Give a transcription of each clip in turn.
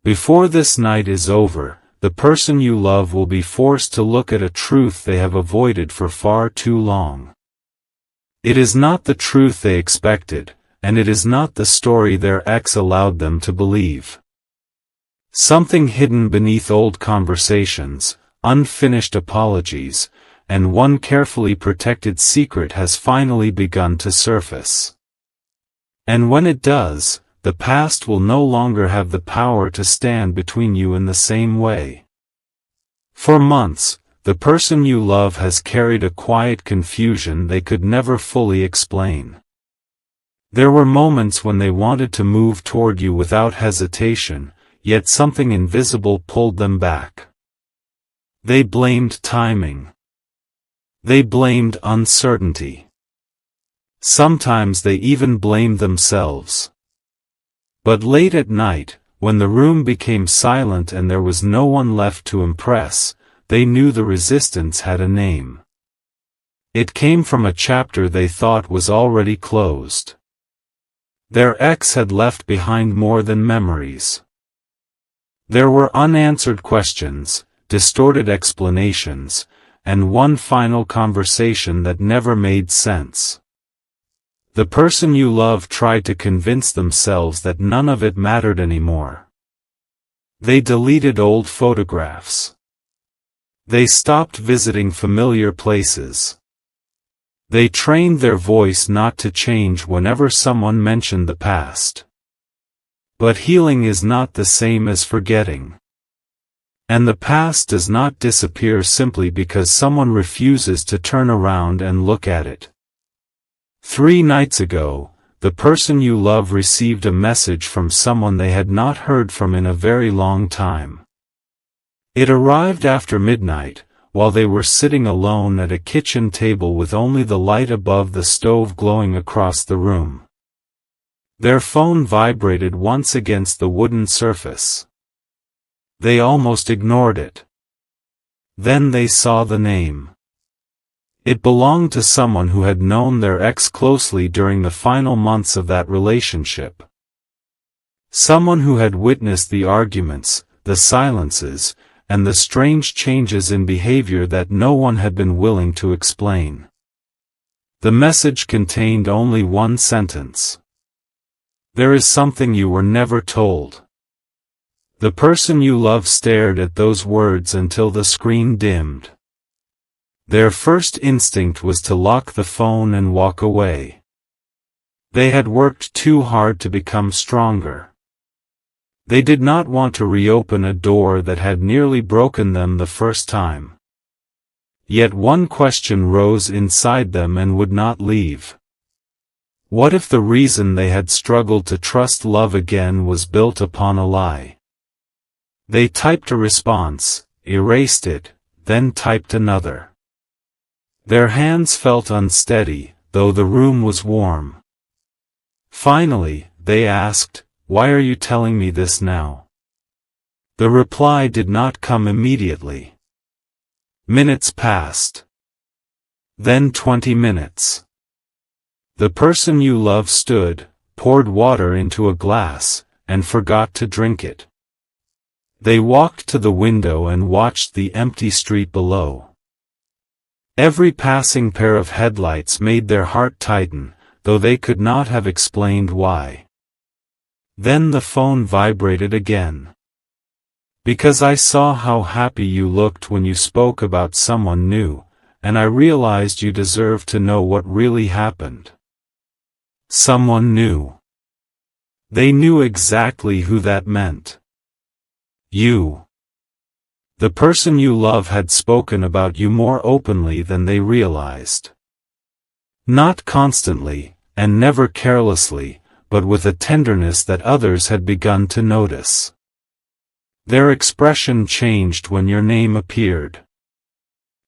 Before this night is over, the person you love will be forced to look at a truth they have avoided for far too long. It is not the truth they expected, and it is not the story their ex allowed them to believe. Something hidden beneath old conversations, unfinished apologies, and one carefully protected secret has finally begun to surface. And when it does, the past will no longer have the power to stand between you in the same way. For months, the person you love has carried a quiet confusion they could never fully explain. There were moments when they wanted to move toward you without hesitation, yet something invisible pulled them back. They blamed timing. They blamed uncertainty. Sometimes they even blamed themselves. But late at night, when the room became silent and there was no one left to impress, they knew the resistance had a name. It came from a chapter they thought was already closed. Their ex had left behind more than memories. There were unanswered questions, distorted explanations, and one final conversation that never made sense. The person you love tried to convince themselves that none of it mattered anymore. They deleted old photographs. They stopped visiting familiar places. They trained their voice not to change whenever someone mentioned the past. But healing is not the same as forgetting. And the past does not disappear simply because someone refuses to turn around and look at it. 3 nights ago, the person you love received a message from someone they had not heard from in a very long time. It arrived after midnight, while they were sitting alone at a kitchen table with only the light above the stove glowing across the room. Their phone vibrated once against the wooden surface. They almost ignored it. Then they saw the name. It belonged to someone who had known their ex closely during the final months of that relationship. Someone who had witnessed the arguments, the silences, and the strange changes in behavior that no one had been willing to explain. The message contained only one sentence. There is something you were never told. The person you love stared at those words until the screen dimmed. Their first instinct was to lock the phone and walk away. They had worked too hard to become stronger. They did not want to reopen a door that had nearly broken them the first time. Yet one question rose inside them and would not leave. What if the reason they had struggled to trust love again was built upon a lie? They typed a response, erased it, then typed another. Their hands felt unsteady, though the room was warm. Finally, they asked, "Why are you telling me this now?" The reply did not come immediately. Minutes passed. Then 20 minutes. The person you love stood, poured water into a glass, and forgot to drink it. They walked to the window and watched the empty street below. Every passing pair of headlights made their heart tighten, though they could not have explained why. Then the phone vibrated again. "Because I saw how happy you looked when you spoke about someone new, and I realized you deserved to know what really happened." Someone new. They knew exactly who that meant. You. The person you love had spoken about you more openly than they realized. Not constantly, and never carelessly, but with a tenderness that others had begun to notice. Their expression changed when your name appeared.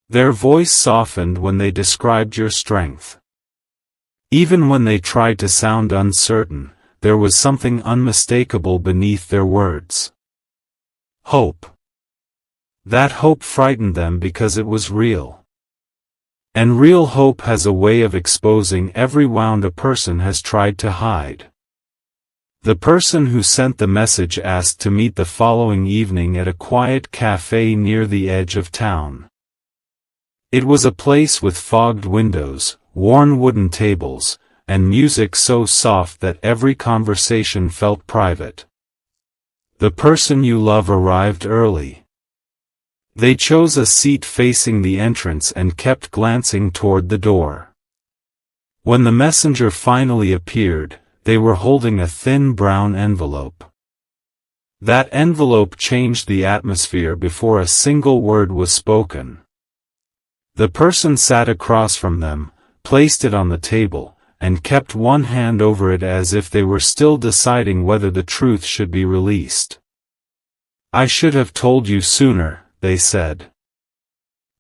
Their voice softened when they described your strength. Even when they tried to sound uncertain, there was something unmistakable beneath their words. Hope. That hope frightened them because it was real. And real hope has a way of exposing every wound a person has tried to hide. The person who sent the message asked to meet the following evening at a quiet cafe near the edge of town. It was a place with fogged windows, worn wooden tables, and music so soft that every conversation felt private. The person you love arrived early. They chose a seat facing the entrance and kept glancing toward the door. When the messenger finally appeared, they were holding a thin brown envelope. That envelope changed the atmosphere before a single word was spoken. The person sat across from them, placed it on the table, and kept one hand over it as if they were still deciding whether the truth should be released. "I should have told you sooner," they said.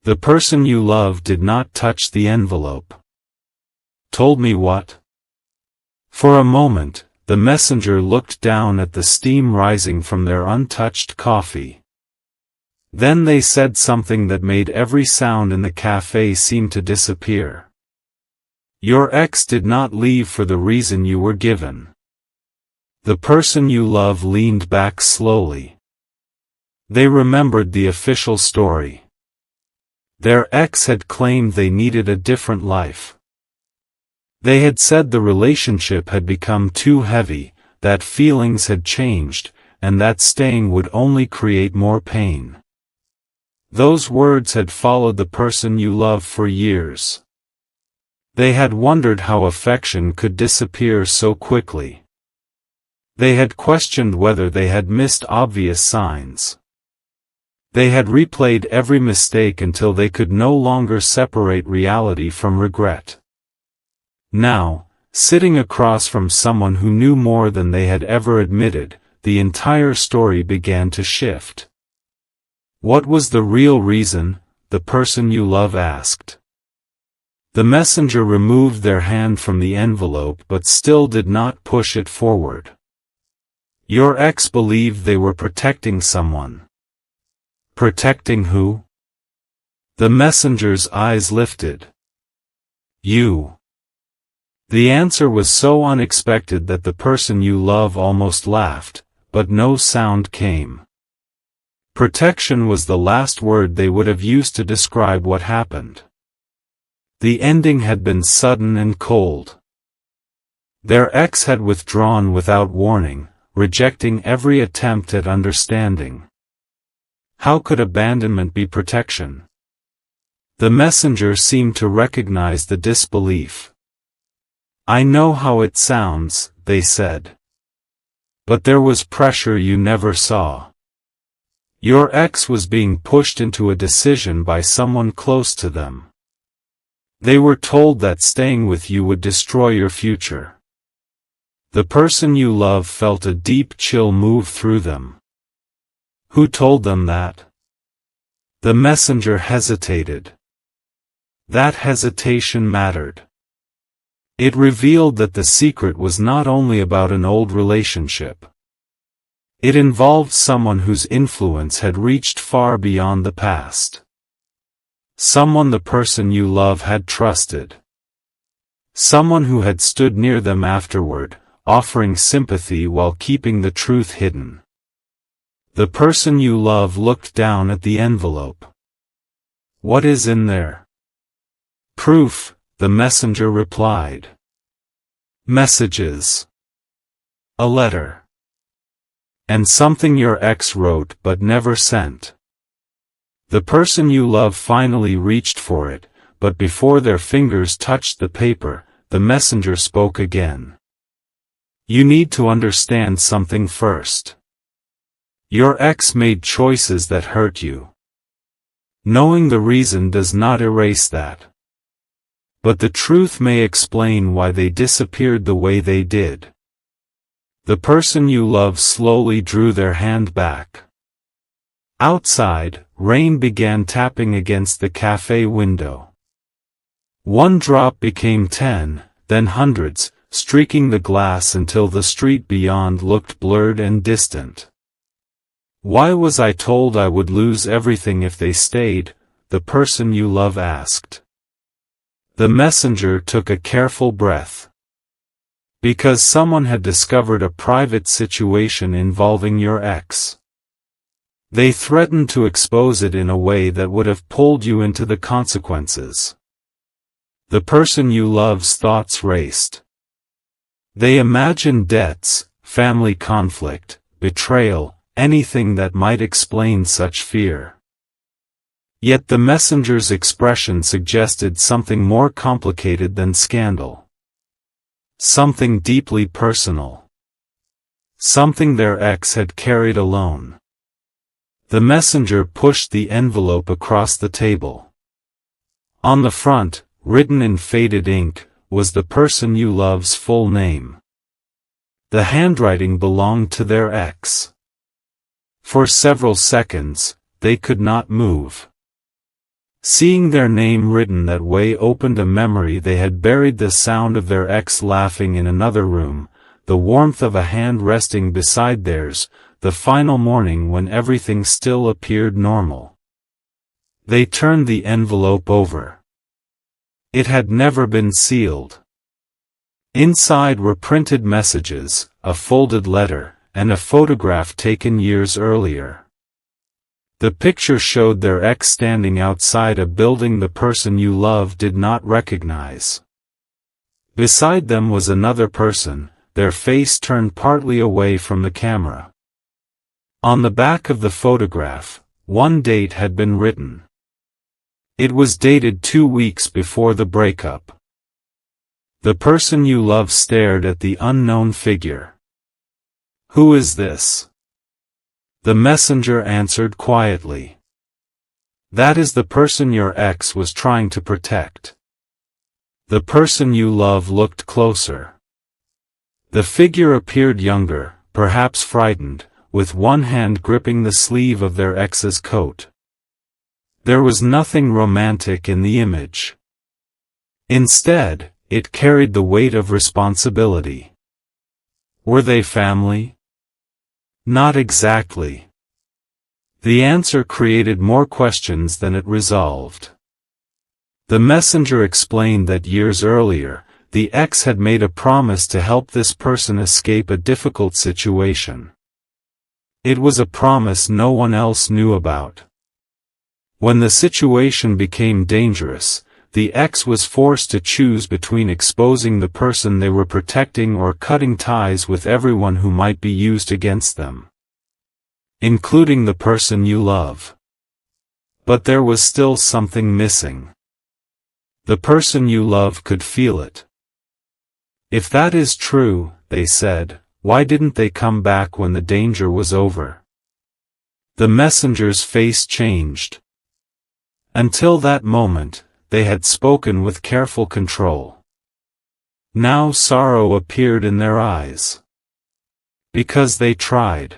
The person you love did not touch the envelope. "Told me what?" For a moment, the messenger looked down at the steam rising from their untouched coffee. Then they said something that made every sound in the cafe seem to disappear. "Your ex did not leave for the reason you were given." The person you love leaned back slowly. They remembered the official story. Their ex had claimed they needed a different life. They had said the relationship had become too heavy, that feelings had changed, and that staying would only create more pain. Those words had followed the person you love for years. They had wondered how affection could disappear so quickly. They had questioned whether they had missed obvious signs. They had replayed every mistake until they could no longer separate reality from regret. Now, sitting across from someone who knew more than they had ever admitted, the entire story began to shift. "What was the real reason?" the person you love asked. The messenger removed their hand from the envelope but still did not push it forward. "Your ex believed they were protecting someone." "Protecting who?" The messenger's eyes lifted. "You." The answer was so unexpected that the person you love almost laughed, but no sound came. Protection was the last word they would have used to describe what happened. The ending had been sudden and cold. Their ex had withdrawn without warning, rejecting every attempt at understanding. How could abandonment be protection? The messenger seemed to recognize the disbelief. "I know how it sounds," they said. "But there was pressure you never saw. Your ex was being pushed into a decision by someone close to them. They were told that staying with you would destroy your future." The person you love felt a deep chill move through them. "Who told them that?" The messenger hesitated. That hesitation mattered. It revealed that the secret was not only about an old relationship. It involved someone whose influence had reached far beyond the past. Someone the person you love had trusted. Someone who had stood near them afterward, offering sympathy while keeping the truth hidden. The person you love looked down at the envelope. "What is in there?" "Proof," the messenger replied. "Messages. A letter. And something your ex wrote but never sent." The person you love finally reached for it, but before their fingers touched the paper, the messenger spoke again. "You need to understand something first. Your ex made choices that hurt you. Knowing the reason does not erase that. But the truth may explain why they disappeared the way they did." The person you love slowly drew their hand back. Outside, rain began tapping against the cafe window. One drop became 10, then hundreds, streaking the glass until the street beyond looked blurred and distant. "Why was I told I would lose everything if they stayed?" the person you love asked. The messenger took a careful breath. Because someone had discovered a private situation involving your ex. They threatened to expose it in a way that would have pulled you into the consequences. The person you love's thoughts raced. They imagined debts, family conflict, betrayal, anything that might explain such fear. Yet the messenger's expression suggested something more complicated than scandal. Something deeply personal. Something their ex had carried alone. The messenger pushed the envelope across the table. On the front, written in faded ink, was the person you love's full name. The handwriting belonged to their ex. For several seconds, they could not move. Seeing their name written that way opened a memory they had buried: the sound of their ex laughing in another room, the warmth of a hand resting beside theirs, the final morning when everything still appeared normal. They turned the envelope over. It had never been sealed. Inside were printed messages, a folded letter, and a photograph taken years earlier. The picture showed their ex standing outside a building the person you love did not recognize. Beside them was another person, their face turned partly away from the camera. On the back of the photograph, one date had been written. It was dated 2 weeks before the breakup. The person you love stared at the unknown figure. "Who is this?" The messenger answered quietly. "That is the person your ex was trying to protect." The person you love looked closer. The figure appeared younger, perhaps frightened, with one hand gripping the sleeve of their ex's coat. There was nothing romantic in the image. Instead, it carried the weight of responsibility. Were they family? Not exactly. The answer created more questions than it resolved. The messenger explained that years earlier, the ex had made a promise to help this person escape a difficult situation. It was a promise no one else knew about. When the situation became dangerous, the ex was forced to choose between exposing the person they were protecting or cutting ties with everyone who might be used against them. Including the person you love. But there was still something missing. The person you love could feel it. "If that is true," they said, "why didn't they come back when the danger was over?" The messenger's face changed. Until that moment, they had spoken with careful control. Now sorrow appeared in their eyes. Because they tried.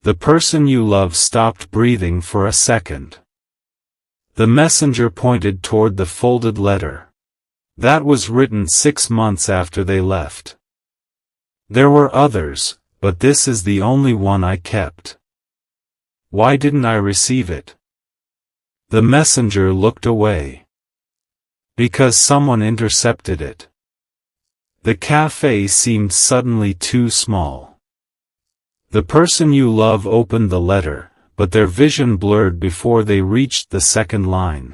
The person you love stopped breathing for a second. The messenger pointed toward the folded letter. That was written 6 months after they left. "There were others, but this is the only one I kept. Why didn't I receive it?" The messenger looked away. "Because someone intercepted it." The cafe seemed suddenly too small. The person you love opened the letter, but their vision blurred before they reached the second line.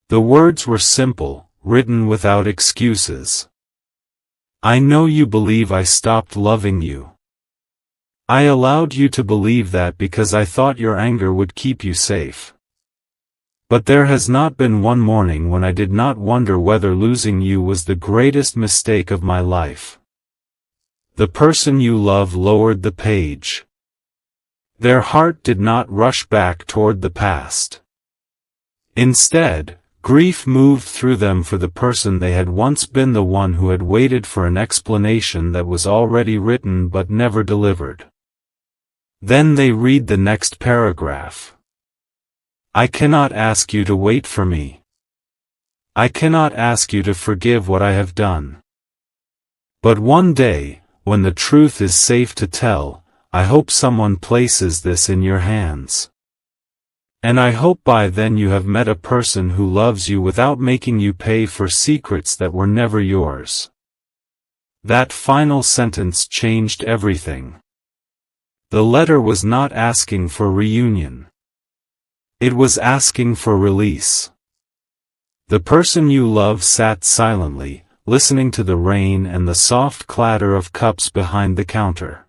The words were simple, written without excuses. "I know you believe I stopped loving you. I allowed you to believe that because I thought your anger would keep you safe. But there has not been one morning when I did not wonder whether losing you was the greatest mistake of my life." The person you love lowered the page. Their heart did not rush back toward the past. Instead, grief moved through them for the person they had once been, the one who had waited for an explanation that was already written but never delivered. Then they read the next paragraph. "I cannot ask you to wait for me. I cannot ask you to forgive what I have done. But one day, when the truth is safe to tell, I hope someone places this in your hands. And I hope by then you have met a person who loves you without making you pay for secrets that were never yours." That final sentence changed everything. The letter was not asking for reunion. It was asking for release. The person you love sat silently, listening to the rain and the soft clatter of cups behind the counter.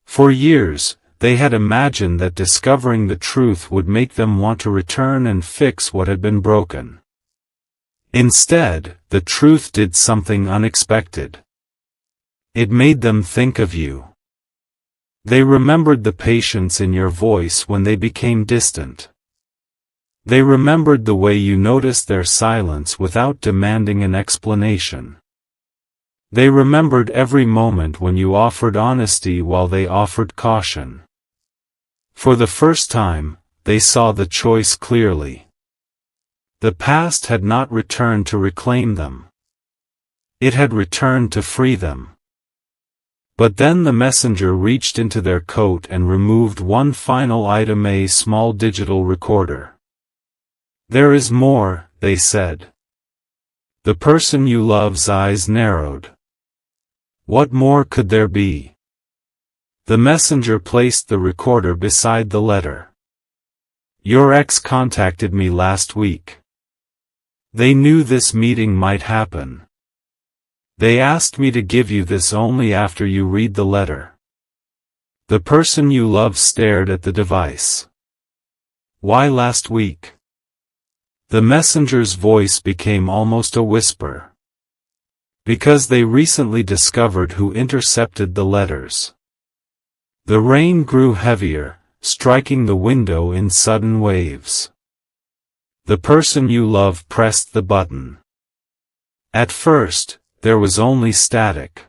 For years, they had imagined that discovering the truth would make them want to return and fix what had been broken. Instead, the truth did something unexpected. It made them think of you. They remembered the patience in your voice when they became distant. They remembered the way you noticed their silence without demanding an explanation. They remembered every moment when you offered honesty while they offered caution. For the first time, they saw the choice clearly. The past had not returned to reclaim them. It had returned to free them. But then the messenger reached into their coat and removed one final item, a small digital recorder. "There is more," they said. The person you love's eyes narrowed. What more could there be? The messenger placed the recorder beside the letter. "Your ex contacted me last week. They knew this meeting might happen. They asked me to give you this only after you read the letter." The person you love stared at the device. "Why last week?" The messenger's voice became almost a whisper. "Because they recently discovered who intercepted the letters." The rain grew heavier, striking the window in sudden waves. The person you love pressed the button. At first, there was only static.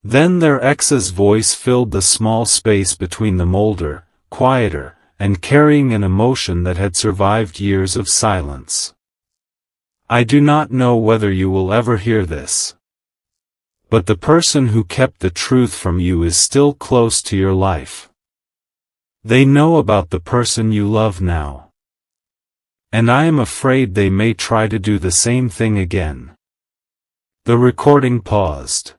Then their ex's voice filled the small space between them, older, quieter, and carrying an emotion that had survived years of silence. "I do not know whether you will ever hear this. But the person who kept the truth from you is still close to your life. They know about the person you love now. And I am afraid they may try to do the same thing again." The recording paused.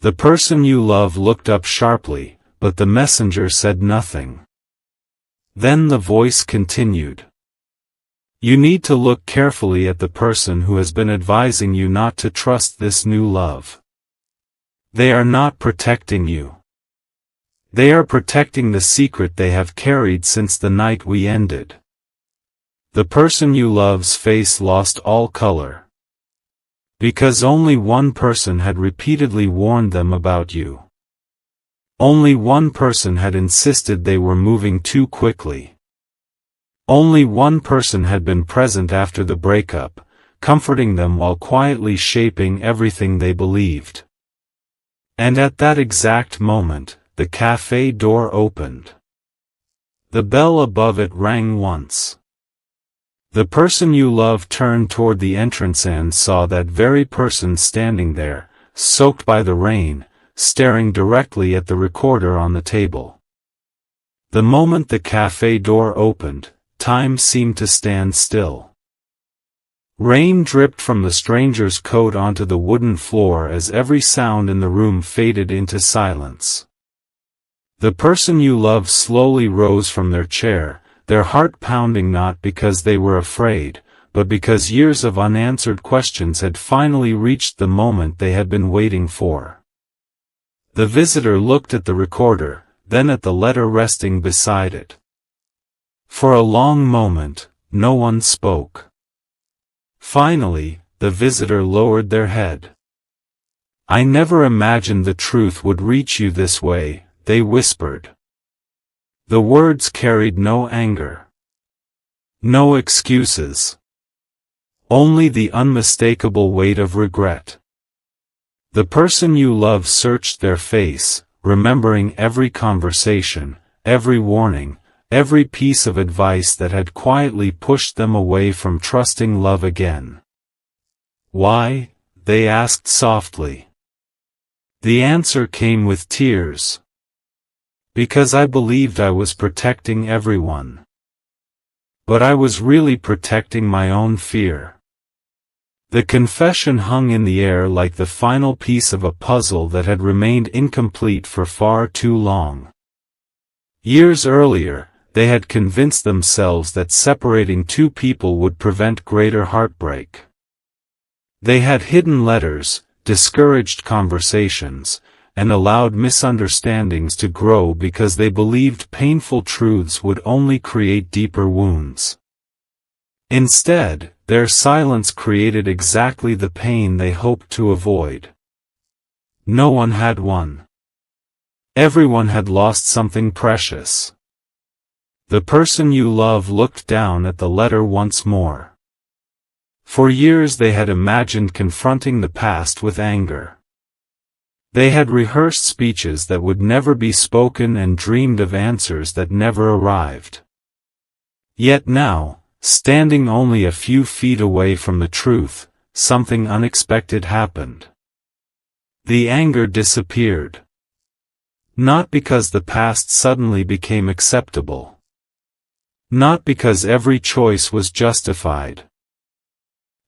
The person you love looked up sharply, but the messenger said nothing. Then the voice continued. "You need to look carefully at the person who has been advising you not to trust this new love. They are not protecting you. They are protecting the secret they have carried since the night we ended." The person you love's face lost all color. Because only one person had repeatedly warned them about you. Only one person had insisted they were moving too quickly. Only one person had been present after the breakup, comforting them while quietly shaping everything they believed. And at that exact moment, the cafe door opened. The bell above it rang once. The person you love turned toward the entrance and saw that very person standing there, soaked by the rain, staring directly at the recorder on the table. The moment the cafe door opened, time seemed to stand still. Rain dripped from the stranger's coat onto the wooden floor as every sound in the room faded into silence. The person you love slowly rose from their chair, their heart pounding not because they were afraid, but because years of unanswered questions had finally reached the moment they had been waiting for. The visitor looked at the recorder, then at the letter resting beside it. For a long moment, no one spoke. Finally, the visitor lowered their head. "I never imagined the truth would reach you this way," they whispered. The words carried no anger. No excuses. Only the unmistakable weight of regret. The person you love searched their face, remembering every conversation, every warning, every piece of advice that had quietly pushed them away from trusting love again. "Why?" they asked softly. The answer came with tears. "Because I believed I was protecting everyone. But I was really protecting my own fear. The confession hung in the air like the final piece of a puzzle that had remained incomplete for far too long. Years earlier, they had convinced themselves that separating two people would prevent greater heartbreak. They had hidden letters, discouraged conversations, and allowed misunderstandings to grow because they believed painful truths would only create deeper wounds. Instead, their silence created exactly the pain they hoped to avoid. No one had won. Everyone had lost something precious. The person you love looked down at the letter once more. For years they had imagined confronting the past with anger. They had rehearsed speeches that would never be spoken and dreamed of answers that never arrived. Yet now, standing only a few feet away from the truth, something unexpected happened. The anger disappeared. Not because the past suddenly became acceptable. Not because every choice was justified.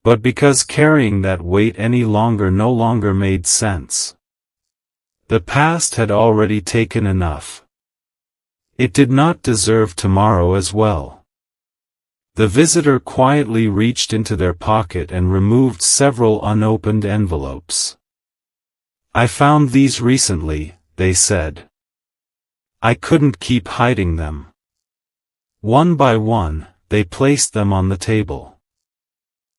But because carrying that weight any longer no longer made sense. The past had already taken enough. It did not deserve tomorrow as well. The visitor quietly reached into their pocket and removed several unopened envelopes. "I found these recently," they said. "I couldn't keep hiding them." One by one, they placed them on the table.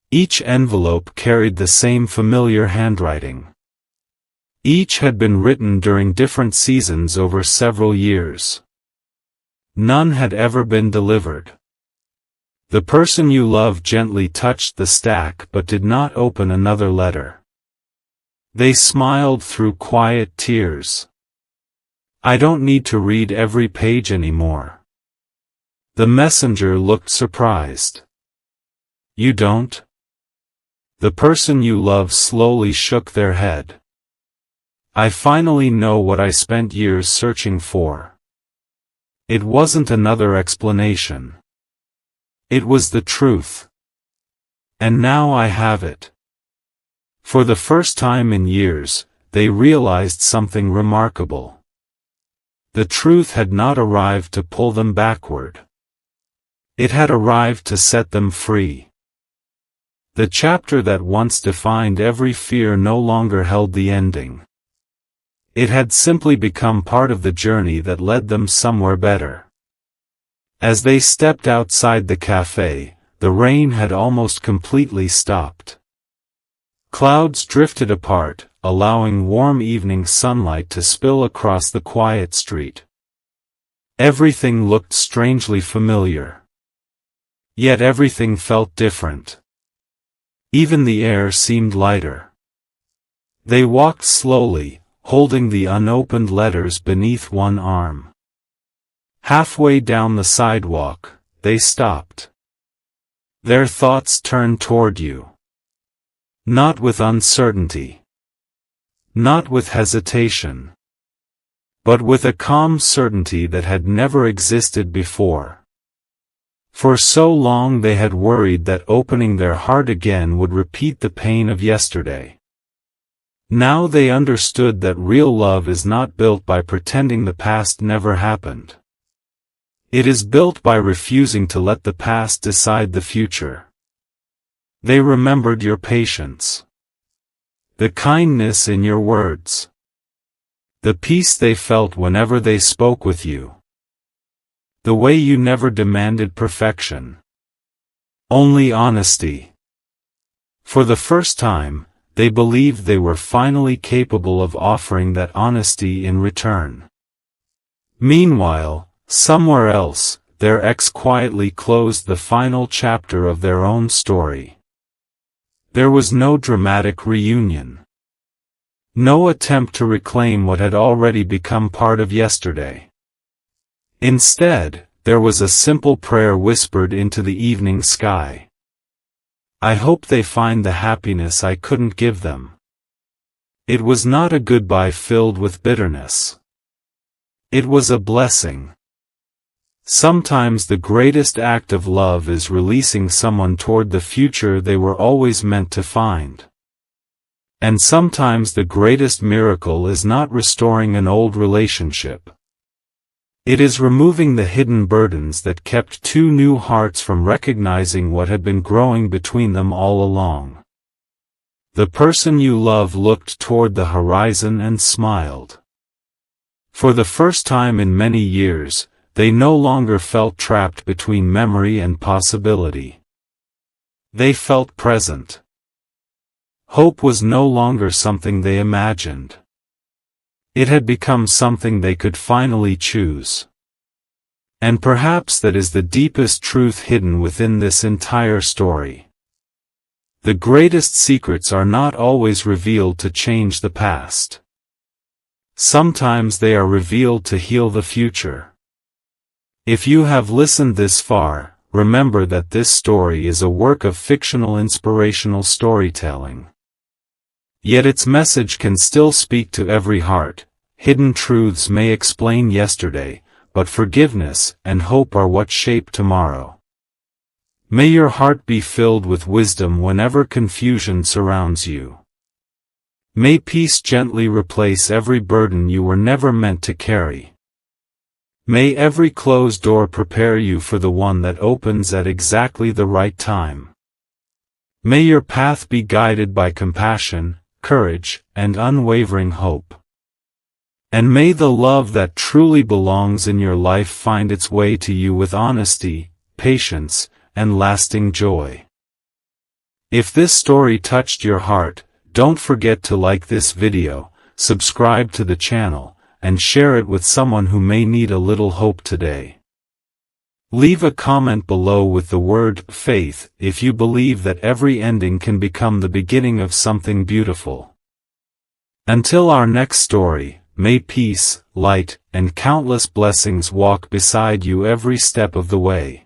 Each envelope carried the same familiar handwriting. Each had been written during different seasons over several years. None had ever been delivered. The person you love gently touched the stack but did not open another letter. They smiled through quiet tears. "I don't need to read every page anymore." The messenger looked surprised. "You don't?" The person you love slowly shook their head. "I finally know what I spent years searching for." It wasn't another explanation. It was the truth. And now I have it. For the first time in years, they realized something remarkable. The truth had not arrived to pull them backward. It had arrived to set them free. The chapter that once defined every fear no longer held the ending. It had simply become part of the journey that led them somewhere better. As they stepped outside the cafe, the rain had almost completely stopped. Clouds drifted apart, allowing warm evening sunlight to spill across the quiet street. Everything looked strangely familiar. Yet everything felt different. Even the air seemed lighter. They walked slowly, holding the unopened letters beneath one arm. Halfway down the sidewalk, they stopped. Their thoughts turned toward you. Not with uncertainty. Not with hesitation. But with a calm certainty that had never existed before. For so long they had worried that opening their heart again would repeat the pain of yesterday. Now they understood that real love is not built by pretending the past never happened. It is built by refusing to let the past decide the future. They remembered your patience. The kindness in your words. The peace they felt whenever they spoke with you. The way you never demanded perfection. Only honesty. For the first time, they believed they were finally capable of offering that honesty in return. Meanwhile, somewhere else, their ex quietly closed the final chapter of their own story. There was no dramatic reunion. No attempt to reclaim what had already become part of yesterday. Instead, there was a simple prayer whispered into the evening sky. "I hope they find the happiness I couldn't give them." It was not a goodbye filled with bitterness. It was a blessing. Sometimes the greatest act of love is releasing someone toward the future they were always meant to find. And sometimes the greatest miracle is not restoring an old relationship. It is removing the hidden burdens that kept two new hearts from recognizing what had been growing between them all along. The person you love looked toward the horizon and smiled. For the first time in many years, they no longer felt trapped between memory and possibility. They felt present. Hope was no longer something they imagined. It had become something they could finally choose. And perhaps that is the deepest truth hidden within this entire story. The greatest secrets are not always revealed to change the past. Sometimes they are revealed to heal the future. If you have listened this far, remember that this story is a work of fictional inspirational storytelling. Yet its message can still speak to every heart. Hidden truths may explain yesterday, but forgiveness and hope are what shape tomorrow. May your heart be filled with wisdom whenever confusion surrounds you. May peace gently replace every burden you were never meant to carry. May every closed door prepare you for the one that opens at exactly the right time. May your path be guided by compassion, courage, and unwavering hope. And may the love that truly belongs in your life find its way to you with honesty, patience, and lasting joy. If this story touched your heart, don't forget to like this video, subscribe to the channel, and share it with someone who may need a little hope today. Leave a comment below with the word faith if you believe that every ending can become the beginning of something beautiful. Until our next story, may peace, light, and countless blessings walk beside you every step of the way.